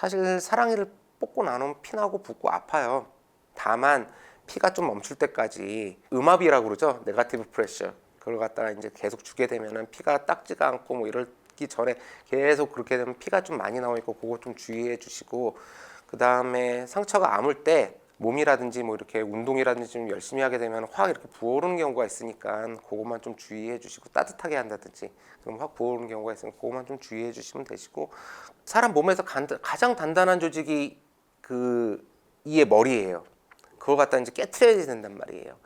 사실 사랑니를 뽑고 나면 피나고 붓고 아파요. 다만 피가 좀 멈출 때까지 음압이라고 그러죠. 네거티브 프레셔. 그걸 갖다가 이제 계속 주게 되면은 피가 닦지가 않고 뭐 이러기 전에 계속 그렇게 되면 피가 좀 많이 나오니까 그거 좀 주의해 주시고, 그 다음에 상처가 아물 때 몸이라든지 뭐 이렇게 운동이라든지 좀 열심히 하게 되면 확 이렇게 부어오르는 경우가 있으니까 그것만 좀 주의해 주시고, 따뜻하게 한다든지 그럼 확 부어오르는 경우가 있으면 그것만 좀 주의해 주시면 되시고, 사람 몸에서 가장 단단한 조직이 그 이의 머리예요. 그걸 갖다 이제 깨트려야 된단 말이에요.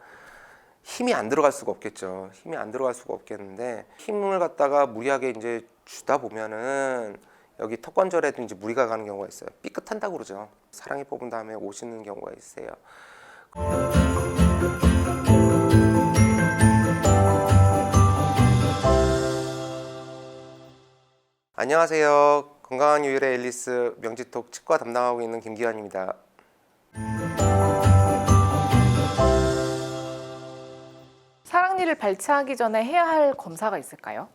힘이 안 들어갈 수가 없겠죠. 힘이 안 들어갈 수가 없겠는데, 힘을 갖다가 무리하게 이제 주다 보면은 여기 턱관절에도 이제 무리가 가는 경우가 있어요. 삐끗한다고 그러죠. 사랑니 뽑은 다음에 오시는 경우가 있어요. 안녕하세요. 건강한 유일의 앨리스 명지톡 치과 담당하고 있는 김기환입니다. 사랑니를 발치하기 전에 해야 할 검사가 있을까요?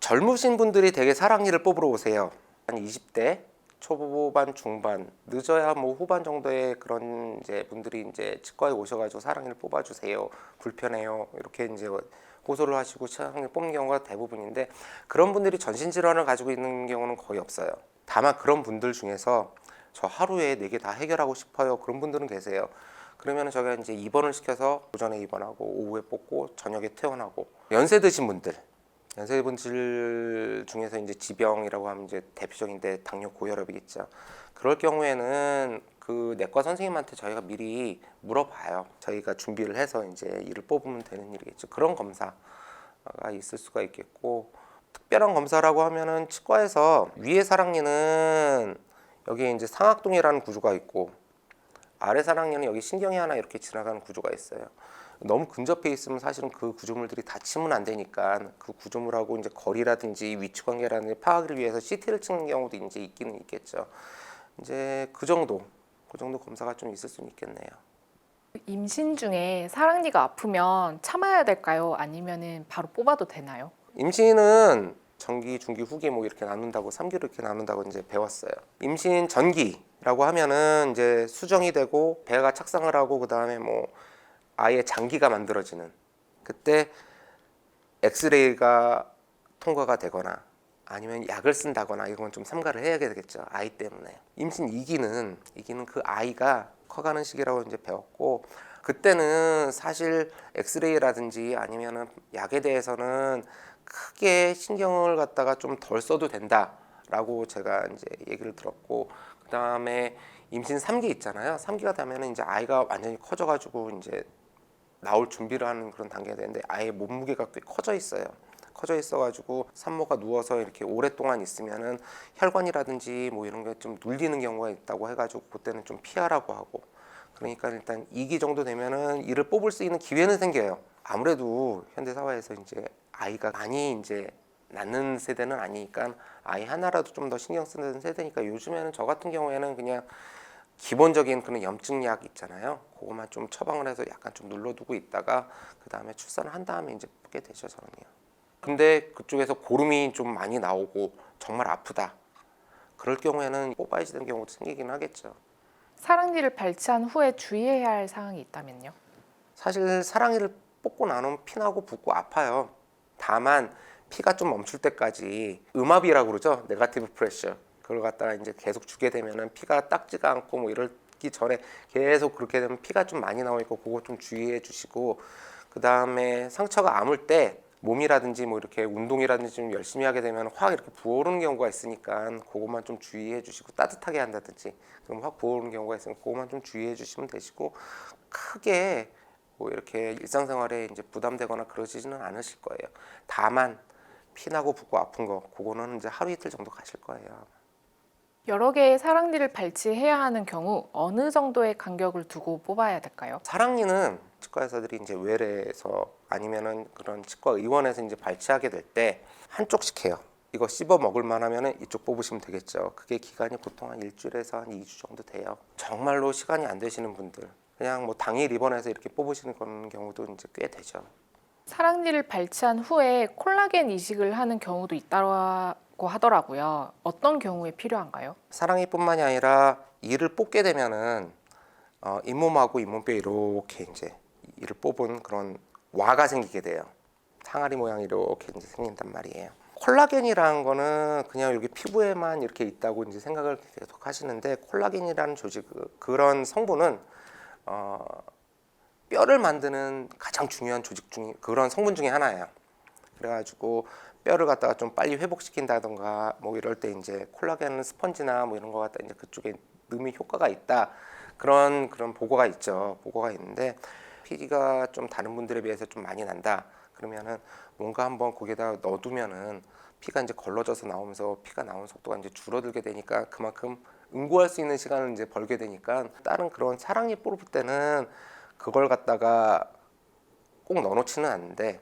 젊으신 분들이 되게 사랑니를 뽑으러 오세요. 한 20대 초반, 중반, 늦어야 뭐 후반 정도의 그런 이제 분들이 이제 치과에 오셔가지고 사랑니를 뽑아주세요. 불편해요. 이렇게 이제 호소를 하시고 사랑니를 뽑는 경우가 대부분인데, 그런 분들이 전신 질환을 가지고 있는 경우는 거의 없어요. 다만 그런 분들 중에서 저 하루에 4개 다 해결하고 싶어요. 그런 분들은 계세요. 그러면 저희가 이제 입원을 시켜서 오전에 입원하고 오후에 뽑고 저녁에 퇴원하고, 연세 드신 분들 중에서 이제 지병이라고 하면 이제 대표적인데 당뇨, 고혈압이겠죠. 그럴 경우에는 그 내과 선생님한테 저희가 미리 물어봐요. 저희가 준비를 해서 이제 이를 뽑으면 되는 일이겠죠. 그런 검사가 있을 수가 있겠고, 특별한 검사라고 하면은 치과에서 위에 사랑니는 여기에 이제 상악동이라는 구조가 있고, 아래 사랑니는 여기 신경이 하나 이렇게 지나가는 구조가 있어요. 너무 근접해 있으면 사실은 그 구조물들이 닫히면 안 되니까 그 구조물하고 이제 거리라든지 위치 관계라든지 파악을 위해서 CT를 찍는 경우도 이제 있기는 있겠죠. 이제 그 정도 검사가 좀 있을 수는 있겠네요. 임신 중에 사랑니가 아프면 참아야 될까요? 아니면은 바로 뽑아도 되나요? 임신은 전기, 중기, 후기 뭐 이렇게 나눈다고 3기로 이렇게 나눈다고 이제 배웠어요. 임신 전기라고 하면은 이제 수정이 되고 배가 착상을 하고 그 다음에 뭐 아예 장기가 만들어지는, 그때 엑스레이가 통과가 되거나 아니면 약을 쓴다거나 이건 좀 삼가를 해야 되겠죠. 아이 때문에. 임신 2기는 그 아이가 커가는 시기라고 이제 배웠고, 그때는 사실 엑스레이라든지 아니면은 약에 대해서는 크게 신경을 갖다가 좀 덜 써도 된다라고 제가 이제 얘기를 들었고, 그 다음에 임신 3기 있잖아요. 3기가 되면 이제 아이가 완전히 커져가지고 이제 나올 준비를 하는 그런 단계가 되는데, 아예 몸무게가 꽤 커져 있어가지고 산모가 누워서 이렇게 오랫동안 있으면은 혈관이라든지 뭐 이런 게 좀 눌리는 경우가 있다고 해가지고 그때는 좀 피하라고 하고, 그러니까 일단 2기 정도 되면은 이를 뽑을 수 있는 기회는 생겨요. 아무래도 현대 사회에서 이제 아이가 많이 이제 낳는 세대는 아니니까 아이 하나라도 좀 더 신경 쓰는 세대니까, 요즘에는 저 같은 경우에는 그냥 기본적인 그런 염증약 있잖아요. 그것만 좀 처방을 해서 약간 좀 눌러두고 있다가 그 다음에 출산을 한 다음에 이제 뽑게 되죠, 저는요. 근데 그쪽에서 고름이 좀 많이 나오고 정말 아프다, 그럴 경우에는 뽑아야 되는 경우도 생기긴 하겠죠. 사랑니를 발치한 후에 주의해야 할 사항이 있다면요? 사실 사랑니를 뽑고 나면 피나고 붓고 아파요. 다만 피가 좀 멈출 때까지 음압이라고 그러죠. 네거티브 프레셔. 그걸 갖다가 이제 계속 주게 되면은 피가 닦지가 않고 뭐 이러기 전에 계속 그렇게 되면 피가 좀 많이 나오니까 그거 좀 주의해 주시고, 그 다음에 상처가 아물 때 몸이라든지 뭐 이렇게 운동이라든지 좀 열심히 하게 되면 확 이렇게 부어오르는 경우가 있으니까 그것만 좀 주의해 주시고, 따뜻하게 한다든지 그럼 확 부어오르는 경우가 있으면 그것만 좀 주의해 주시면 되시고, 크게 뭐 이렇게 일상생활에 이제 부담되거나 그러지는 않으실 거예요. 다만 피나고 붓고 아픈 거, 그거는 이제 하루 이틀 정도 가실 거예요. 여러 개의 사랑니를 발치해야 하는 경우 어느 정도의 간격을 두고 뽑아야 될까요? 사랑니는 치과 의사들이 이제 외래에서 아니면은 그런 치과 의원에서 이제 발치하게 될 때 한쪽씩 해요. 이거 씹어 먹을 만하면은 이쪽 뽑으시면 되겠죠. 그게 기간이 보통 한 일주일에서 한 2주 정도 돼요. 정말로 시간이 안 되시는 분들, 그냥 뭐 당일 입원해서 이렇게 뽑으시는 그런 경우도 이제 꽤 되죠. 사랑니를 발치한 후에 콜라겐 이식을 하는 경우도 있다고 좋고 하더라고요. 어떤 경우에 필요한가요? 사랑니뿐만이 아니라 이를 뽑게 되면은 잇몸하고 잇몸뼈 이렇게 이제 이를 뽑은 그런 와가 생기게 돼요. 항아리 모양이 이렇게 이제 생긴단 말이에요. 콜라겐이라는 거는 그냥 여기 피부에만 이렇게 있다고 이제 생각을 계속 하시는데, 콜라겐이라는 조직, 그런 성분은 뼈를 만드는 가장 중요한 조직 중에, 그런 성분 중에 하나예요. 그래가지고 뼈를 갖다가 좀 빨리 회복시킨다던가 뭐 이럴 때 이제 콜라겐 스펀지나 뭐 이런 거 갖다 이제 그쪽에 넣으면 효과가 있다, 그런 보고가 있죠. 보고가 있는데, 피가 좀 다른 분들에 비해서 좀 많이 난다 그러면은 뭔가 한번 거기에다 넣어두면은 피가 이제 걸러져서 나오면서 피가 나오는 속도가 이제 줄어들게 되니까, 그만큼 응고할 수 있는 시간을 이제 벌게 되니까, 다른 그런 사랑니 뽑을 때는 그걸 갖다가 꼭 넣어놓지는 않는데,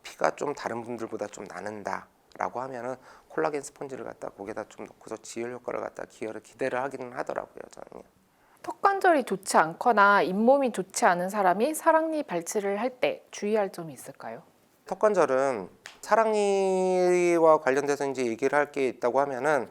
피가 좀 다른 분들보다 좀 나는다라고 하면은 콜라겐 스펀지를 갖다 거기다 좀 넣고서 지혈 효과를 갖다 기대를 하기는 하더라고요, 저는. 턱관절이 좋지 않거나 잇몸이 좋지 않은 사람이 사랑니 발치를 할 때 주의할 점이 있을까요? 턱관절은 사랑니와 관련돼서 이제 얘기를 할 게 있다고 하면은,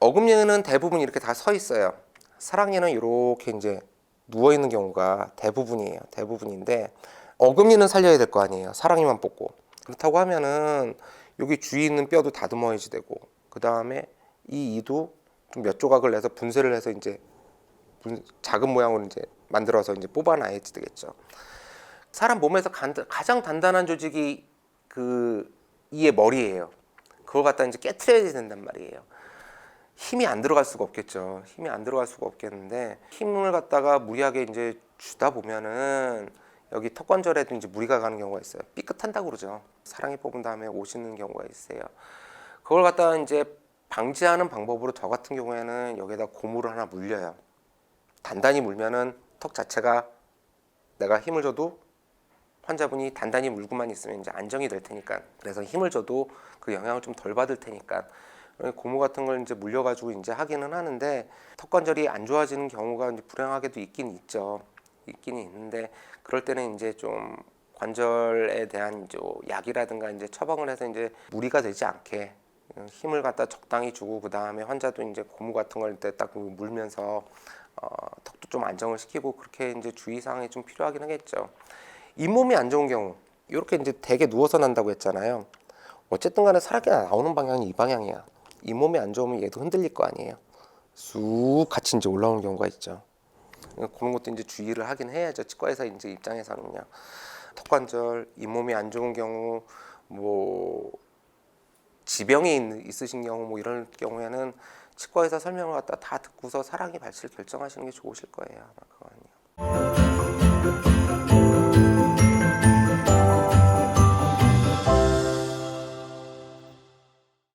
어금니는 대부분 이렇게 다 서 있어요. 사랑니는 이렇게 이제 누워 있는 경우가 대부분이에요. 대부분인데, 어금니는 살려야 될 거 아니에요. 사랑니만 뽑고. 그렇다고 하면은 여기 주위에 있는 뼈도 다듬어야지 되고, 그 다음에 이 이도 좀 몇 조각을 내서 분쇄를 해서 이제 작은 모양으로 이제 만들어서 이제 뽑아놔야지 되겠죠. 사람 몸에서 가장 단단한 조직이 그 이의 머리예요. 그걸 갖다 이제 깨트려야 된단 말이에요. 힘이 안 들어갈 수가 없겠죠. 힘이 안 들어갈 수가 없겠는데, 힘을 갖다가 무리하게 이제 주다 보면은 여기 턱관절에도 이제 무리가 가는 경우가 있어요. 삐끗한다고 그러죠. 사랑니 뽑은 다음에 오시는 경우가 있어요. 그걸 갖다가 이제 방지하는 방법으로, 저 같은 경우에는 여기에다 고무를 하나 물려요. 단단히 물면은 턱 자체가 내가 힘을 줘도, 환자분이 단단히 물고만 있으면 이제 안정이 될 테니까, 그래서 힘을 줘도 그 영향을 좀 덜 받을 테니까 고무 같은 걸 이제 물려가지고 이제 하기는 하는데, 턱관절이 안 좋아지는 경우가 이제 불행하게도 있긴 있죠. 있긴 있는데, 그럴 때는 이제 좀 관절에 대한 이제 약이라든가 이제 처방을 해서 이제 무리가 되지 않게 힘을 갖다 적당히 주고, 그 다음에 환자도 이제 고무 같은 걸 때 딱 물면서 턱도 좀 안정을 시키고, 그렇게 이제 주의사항이 좀 필요하긴 하겠죠. 잇몸이 안 좋은 경우, 이렇게 이제 대게 누워서 난다고 했잖아요. 어쨌든 간에 사랑니가 나오는 방향이 이 방향이야. 잇몸이 안 좋으면 얘도 흔들릴 거 아니에요. 쑥 같이 이제 올라오는 경우가 있죠. 그런 것도 이제 주의를 하긴 해야죠. 치과의사 이제 입장에서는요. 턱관절, 잇몸이 안 좋은 경우, 뭐 지병이 있으신 경우, 뭐 이럴 경우에는 치과의사 설명을 갖다 다 듣고서 사랑니 발치를 결정하시는 게 좋으실 거예요, 아마.